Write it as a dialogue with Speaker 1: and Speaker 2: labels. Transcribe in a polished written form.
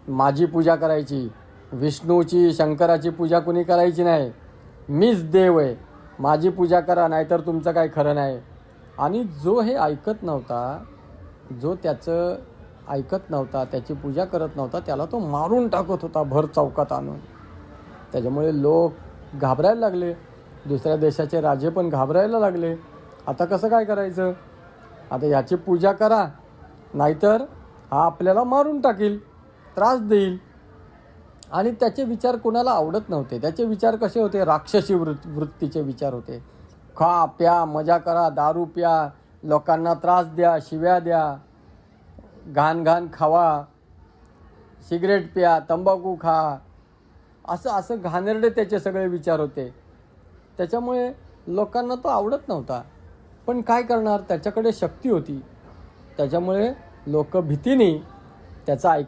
Speaker 1: माझी पूजा करायची, विष्णूची शंकराची पूजा कुणी करायची नाही, मीच देव आहे, माझी पूजा करा नाहीतर तुमचं काही खरं नाही. आणि जो हे ऐकत नव्हता, जो त्याचं ऐकत नव्हता, त्याची पूजा करत नव्हता, त्याला तो मारून टाकत होता भर चौकात आणून. त्याच्यामुळे लोक घाबरायला लागले, दुसऱ्या देशाचे राजे पण घाबरायला लागले. आता कसं काय करायचं? आता याची पूजा करा नाहीतर हा आपल्याला मारून टाकील, त्रास देईल. आणि त्याचे विचार कोणाला आवडत नव्हते. त्याचे विचार कसे होते? राक्षसी वृत्तीचे विचार होते. खा प्या मजा करा, दारू प्या, लोकांना त्रास द्या, शिव्या द्या, घाण घाण खावा, सिगरेट प्या, तंबाखू खा, असं घाणेरडे त्याचे सगळे विचार होते. त्याच्यामुळे लोकांना तो आवडत नव्हता. पण काय करणार? त्याच्याकडे शक्ती होती. त्याच्यामुळे लोक भीतीने त्याचं ऐकायचे.